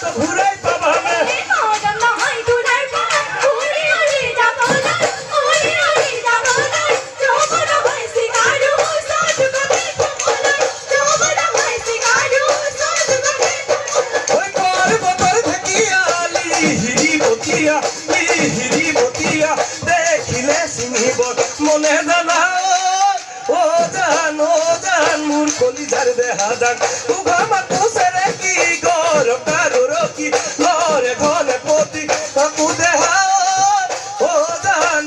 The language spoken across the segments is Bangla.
তো ঘুরাই পাবা না ওই পর্বতর থাকিয়া লিহিরি বতিয়া দেখিলে চিনিব মনে জানা ও জান মোর কলিজার দেহা জান উঘা মাতু সেরে কি গর কারোর কি লরে ঘরে পতি কাকু দেহা ও জান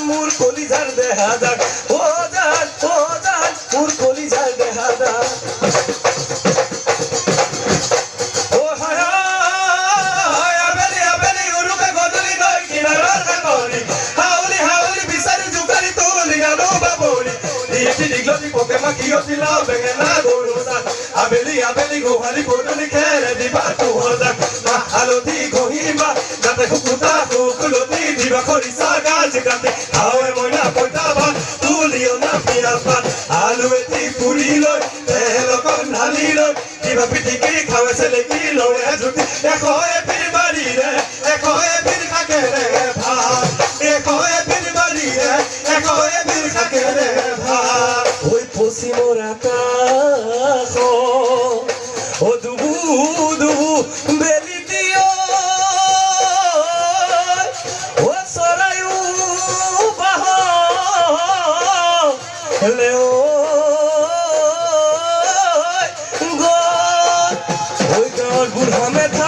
মোর কলিজার দেহা জান ও জান মোর কলিজার দেহা জান ও হায় হায় আবেলি উরুকে গদলি নয় কিনারার কাকরি হাউলি বিচারি জুকারি তুলি গানো বাবলি দিয়েছি দিগলি পোকে মাখিও দিলাও বেগে না গরুসা আবেলি গোহালি গদলি খেরে দিবা তুহরদা আলোদি গহিবা যাতে হুকুতা হুকুলতি দিবা খরিসা গাছ গাতে হাওয়ে ময়না পয়তা বা তুলিও না পিয়াজ ভাত আলু এটি পুরি লই তেল কম ঢালি লই দিবা পিটিকি খাওয়ে ছেলে কি লয়ে জুতি এখয়ে ফির বাড়ি রে এখয়ে ফির খাকে রে ভাত এখয়ে ফির বাড়ি রে এখয়ে ফির খাকে রে ভাত ওই পশ্চিমর আকাশ ও দুবু বেলি দিও ও সরায়ু বাহ লেও ওই গাঁর বুড়া মেথা